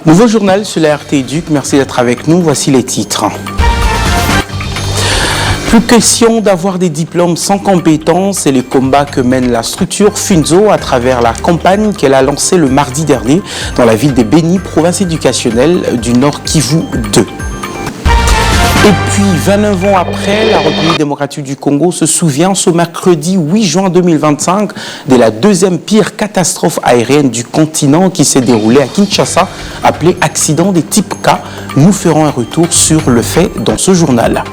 Nouveau journal sur la RT Éduc, merci d'être avec nous, voici les titres. Plus question d'avoir des diplômes sans compétences et les combats que mène la structure Funzo à travers la campagne qu'elle a lancée le mardi dernier dans la ville de Beni, province éducationnelle du Nord Kivu 2. Et puis, 29 ans après, la République démocratique du Congo se souvient ce mercredi 8 juin 2025 de la deuxième pire catastrophe aérienne du continent qui s'est déroulée à Kinshasa, appelée accident des types K. Nous ferons un retour sur le fait dans ce journal.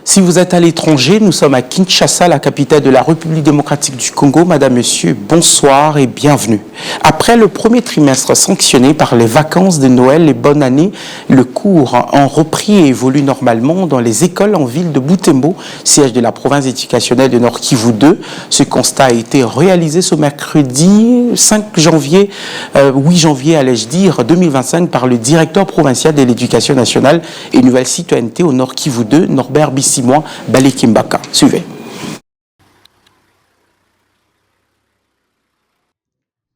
Si vous êtes à l'étranger, nous sommes à Kinshasa, la capitale de la République démocratique du Congo. Madame, Monsieur, bonsoir et bienvenue. Après le premier trimestre sanctionné par les vacances de Noël et bonne année, le cours en repris et évolue normalement dans les écoles en ville de Butembo, siège de la province éducationnelle de Nord Kivu 2. Ce constat a été réalisé ce mercredi 8 janvier, allais-je dire, 2025 par le directeur provincial de l'éducation nationale et nouvelle citoyenneté au Nord Kivu 2, Norbert Bissimo Balekimbaka. Suivez.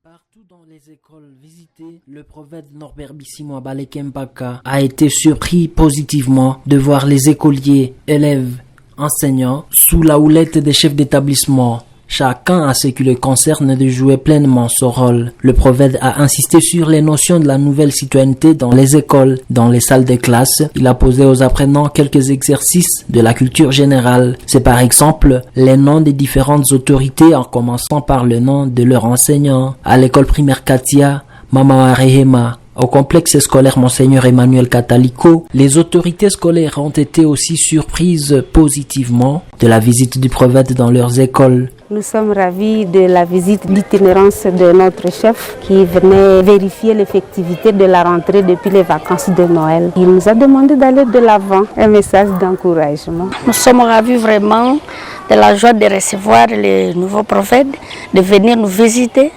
Partout dans les écoles visitées, le prophète Norbert Bissimo Balekimbaka a été surpris positivement de voir les écoliers, élèves, enseignants sous la houlette des chefs d'établissement. Chacun à ce qui le concerne de jouer pleinement son rôle. Le prophète a insisté sur les notions de la nouvelle citoyenneté dans les écoles, dans les salles de classe. Il a posé aux apprenants quelques exercices de la culture générale. C'est par exemple les noms des différentes autorités en commençant par le nom de leur enseignant. À l'école primaire Katia, Mama Rehema. Au complexe scolaire Monseigneur Emmanuel Catalico, les autorités scolaires ont été aussi surprises positivement de la visite du prophète dans leurs écoles. Nous sommes ravis de la visite d'itinérance de notre chef qui venait vérifier l'effectivité de la rentrée depuis les vacances de Noël. Il nous a demandé d'aller de l'avant, un message d'encouragement. Nous sommes ravis vraiment de la joie de recevoir le nouveau prophète, de venir nous visiter.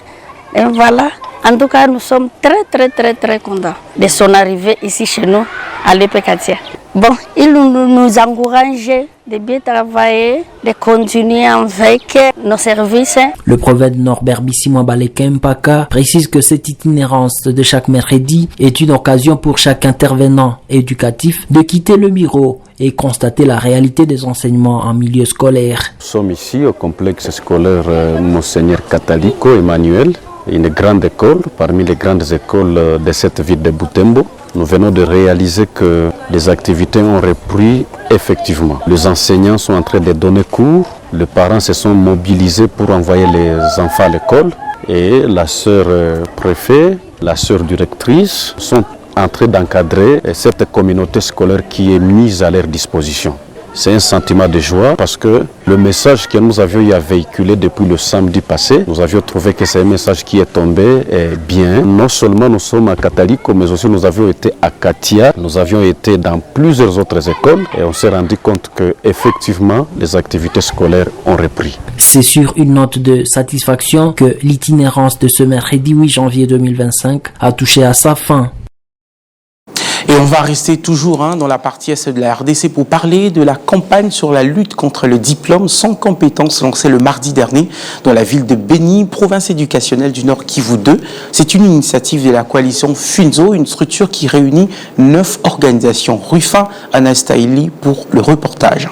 Et voilà. En tout cas, nous sommes très contents de son arrivée ici chez nous, à l'EPCATIA. Bon, il nous encourage de bien travailler, de continuer avec nos services. Le prophète Norbert Bissimo Balekimbaka précise que cette itinérance de chaque mercredi est une occasion pour chaque intervenant éducatif de quitter le bureau et constater la réalité des enseignements en milieu scolaire. Nous sommes ici au complexe scolaire Monseigneur Catalico Emmanuel. Une grande école, parmi les grandes écoles de cette ville de Butembo. Nous venons de réaliser que les activités ont repris effectivement. Les enseignants sont en train de donner cours, les parents se sont mobilisés pour envoyer les enfants à l'école et la sœur préfet, la sœur directrice sont en train d'encadrer cette communauté scolaire qui est mise à leur disposition. C'est un sentiment de joie parce que le message que nous avions eu à véhiculer depuis le samedi passé, nous avions trouvé que c'est un message qui est tombé bien. Non seulement nous sommes à Catalico, mais aussi nous avions été à Katia, nous avions été dans plusieurs autres écoles et on s'est rendu compte que effectivement les activités scolaires ont repris. C'est sur une note de satisfaction que l'itinérance de ce mercredi 8 janvier 2025 a touché à sa fin. Et on va rester toujours dans la partie Est de la RDC pour parler de la campagne sur la lutte contre le diplôme sans compétences lancée le mardi dernier dans la ville de Beni, province éducationnelle du Nord Kivu 2. C'est une initiative de la coalition Funzo, une structure qui réunit 9 organisations. Rufin Anastaili pour le reportage.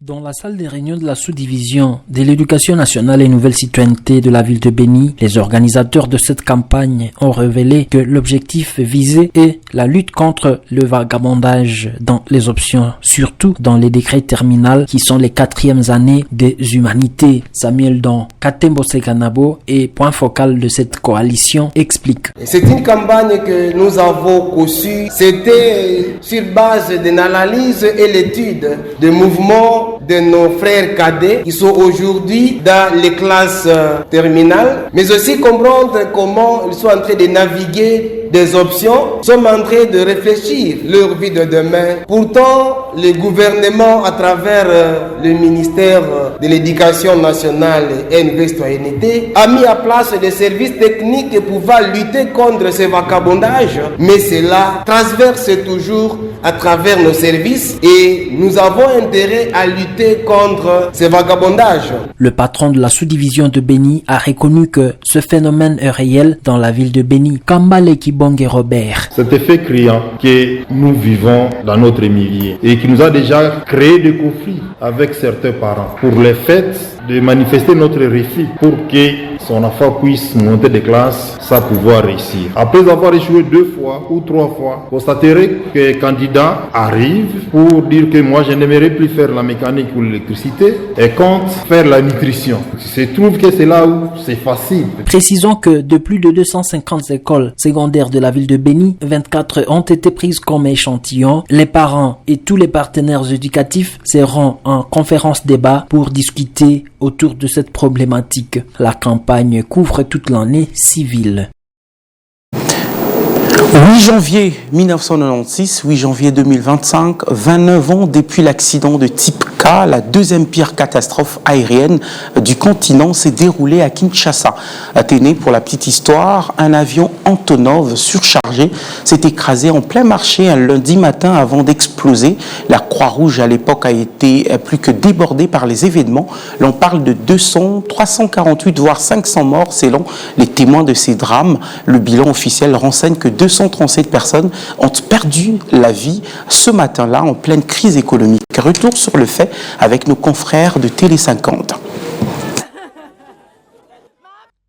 Dans la salle des réunions de la sous-division de l'éducation nationale et nouvelle citoyenneté de la ville de Beni, les organisateurs de cette campagne ont révélé que l'objectif visé est la lutte contre le vagabondage dans les options, surtout dans les décrets terminales qui sont les 4e années des humanités. Samuel Don Katembo Sekanabo et point focal de cette coalition explique. C'est une campagne que nous avons conçue, c'était sur base d'une analyse et l'étude des mouvements de nos frères cadets qui sont aujourd'hui dans les classes terminales, mais aussi comprendre comment ils sont en train de naviguer des options, sommes en train de réfléchir leur vie de demain. Pourtant, le gouvernement, à travers le ministère de l'Éducation nationale et de citoyenneté, a mis en place des services techniques pouvant lutter contre ce vagabondage. Mais cela transverse toujours à travers nos services et nous avons intérêt à lutter contre ce vagabondage. Le patron de la sous-division de Béni a reconnu que ce phénomène est réel dans la ville de Béni. Kambale Kibonge Robert. Cet effet criant que nous vivons dans notre milieu et qui nous a déjà créé des conflits avec certains parents pour les fêtes de manifester notre refus pour que son enfant puisse monter de classe sans pouvoir réussir. Après avoir échoué 2 fois ou 3 fois, constaterez que les candidats arrivent pour dire que moi je n'aimerais plus faire la mécanique ou l'électricité et compte faire la nutrition. Il se trouve que c'est là où c'est facile. Précisons que de plus de 250 écoles secondaires de la ville de Béni, 24 ont été prises comme échantillon. Les parents et tous les partenaires éducatifs seront en conférence débat pour discuter autour de cette problématique. La campagne couvre toute l'année civile. 8 janvier 1996, 8 janvier 2025, 29 ans depuis l'accident de type K, la deuxième pire catastrophe aérienne du continent s'est déroulée à Kinshasa. Athénée, pour la petite histoire, un avion Antonov surchargé s'est écrasé en plein marché un lundi matin avant d'exploser. La Croix-Rouge à l'époque a été plus que débordée par les événements. L'on parle de 200, 348 voire 500 morts selon les témoins de ces drames. Le bilan officiel renseigne que 237 personnes ont perdu la vie ce matin-là en pleine crise économique. Retour sur le fait avec nos confrères de Télé 50.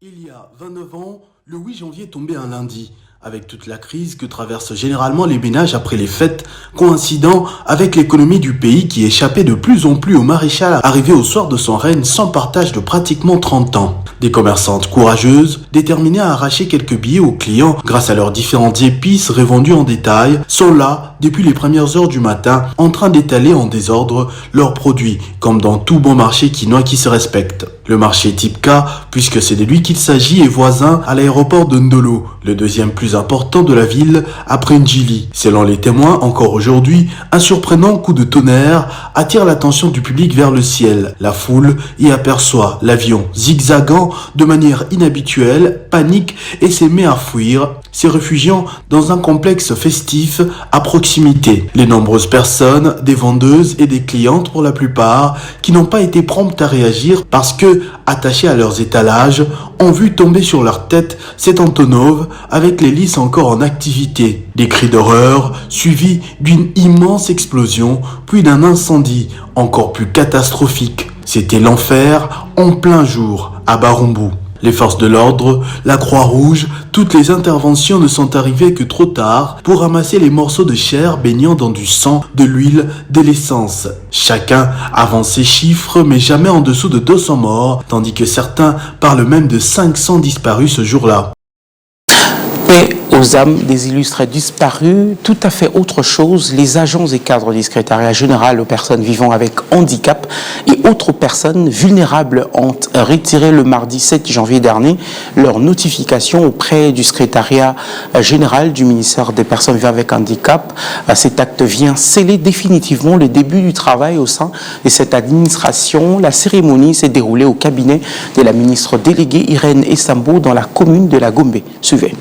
Il y a 29 ans, le 8 janvier tombait un lundi, avec toute la crise que traversent généralement les ménages après les fêtes, coïncidant avec l'économie du pays qui échappait de plus en plus au maréchal arrivé au soir de son règne sans partage de pratiquement 30 ans. Des commerçantes courageuses, déterminées à arracher quelques billets aux clients grâce à leurs différentes épices revendues en détail, sont là depuis les premières heures du matin en train d'étaler en désordre leurs produits, comme dans tout bon marché quinois qui se respecte. Le marché type K, puisque c'est de lui qu'il s'agit, est voisin à l'aéroport de Ndolo, le deuxième plus important de la ville après Ndjili. Selon les témoins, encore aujourd'hui, un surprenant coup de tonnerre attire l'attention du public vers le ciel. La foule y aperçoit l'avion zigzagant de manière inhabituelle, panique et se met à fuir, se réfugiant dans un complexe festif à proximité. Les nombreuses personnes, des vendeuses et des clientes pour la plupart, qui n'ont pas été promptes à réagir parce que, attachés à leurs étalages, ont vu tomber sur leur tête cet Antonov avec l'hélice encore en activité. Des cris d'horreur suivis d'une immense explosion, puis d'un incendie encore plus catastrophique. C'était l'enfer en plein jour à Barumbu. Les forces de l'ordre, la Croix-Rouge, toutes les interventions ne sont arrivées que trop tard pour ramasser les morceaux de chair baignant dans du sang, de l'huile, de l'essence. Chacun avance ses chiffres, mais jamais en dessous de 200 morts, tandis que certains parlent même de 500 disparus ce jour-là. Et aux âmes des illustres disparus, tout à fait autre chose, les agents et cadres du secrétariat général aux personnes vivant avec handicap et autres personnes vulnérables ont retiré le mardi 7 janvier dernier leur notification auprès du secrétariat général du ministère des personnes vivant avec handicap. Cet acte vient sceller définitivement le début du travail au sein de cette administration. La cérémonie s'est déroulée au cabinet de la ministre déléguée Irène Essambo dans la commune de la Gombe. Suivez.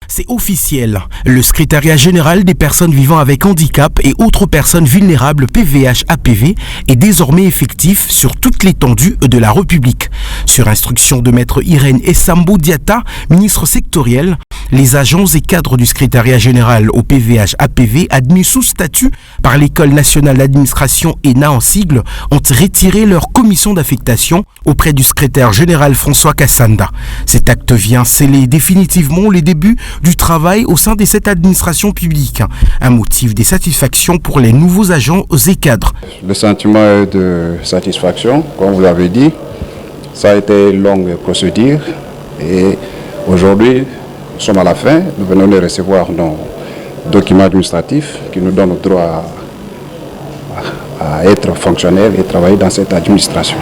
C'est officiel. Le secrétariat général des personnes vivant avec handicap et autres personnes vulnérables PVH-APV est désormais effectif sur toute l'étendue de la République. Sur instruction de maître Irène Essambo Diata, ministre sectoriel, les agents et cadres du secrétariat général au PVH-APV admis sous statut par l'École nationale d'administration ENA en sigle ont retiré leur commission d'affectation auprès du secrétaire général François Kassanda. Cet acte vient sceller définitivement les débuts du travail au sein de cette administration publique. Un motif de satisfaction pour les nouveaux agents et cadres. Le sentiment de satisfaction, comme vous l'avez dit, ça a été une longue procédure et aujourd'hui, nous sommes à la fin. Nous venons de recevoir nos documents administratifs qui nous donnent le droit à être fonctionnaire et travailler dans cette administration.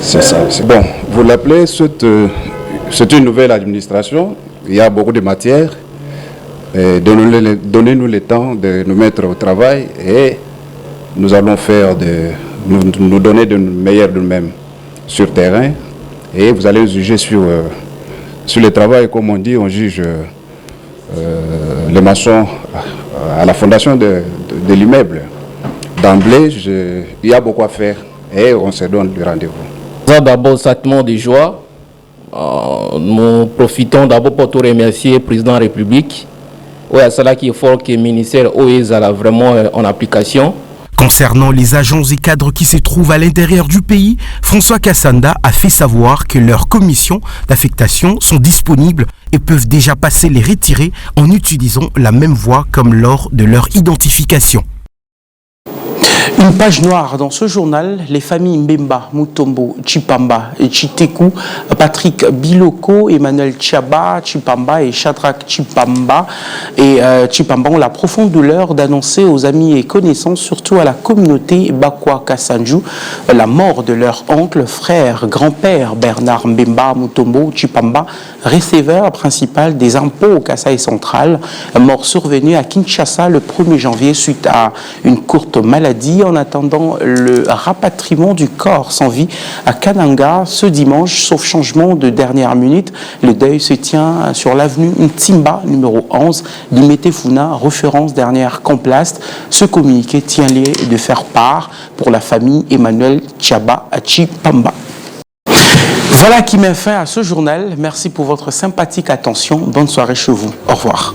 C'est ça. Bon, vous l'appelez, c'est une nouvelle administration. il y a beaucoup de matière. Donnez-nous le temps de nous mettre au travail et nous allons nous donner de meilleur de nous-mêmes sur terrain. Et vous allez juger sur le travail, comme on dit, on juge les maçons à la fondation de l'immeuble. D'emblée, il y a beaucoup à faire et on se donne le rendez-vous. D'abord, un sentiment de joie. Nous profitons d'abord pour te remercier le président de la République. Oui, c'est là qu'il faut que le ministère OES a vraiment en application. Concernant les agents et cadres qui se trouvent à l'intérieur du pays, François Kassanda a fait savoir que leurs commissions d'affectation sont disponibles et peuvent déjà passer les retirer en utilisant la même voie comme lors de leur identification. Une page noire dans ce journal, les familles Mbemba, Mutombo, Chipamba et Chiteku, Patrick Biloko, Emmanuel Tchaba, Chipamba et Shadrach Chipamba ont la profonde douleur d'annoncer aux amis et connaissances, surtout à la communauté Bakwa Kassanju, la mort de leur oncle, frère, grand-père Bernard Mbemba, Mutombo, Chipamba, receveur principal des impôts au Kasaï central, mort survenue à Kinshasa le 1er janvier suite à une courte maladie. En attendant le rapatriement du corps sans vie à Kananga ce dimanche, sauf changement de dernière minute, le deuil se tient sur l'avenue Ntimba, numéro 11, d'Imetefuna, référence dernière complaste. Ce communiqué tient lieu de faire part pour la famille Emmanuel Tchaba à Chipamba. Voilà qui met fin à ce journal. Merci pour votre sympathique attention. Bonne soirée chez vous. Au revoir.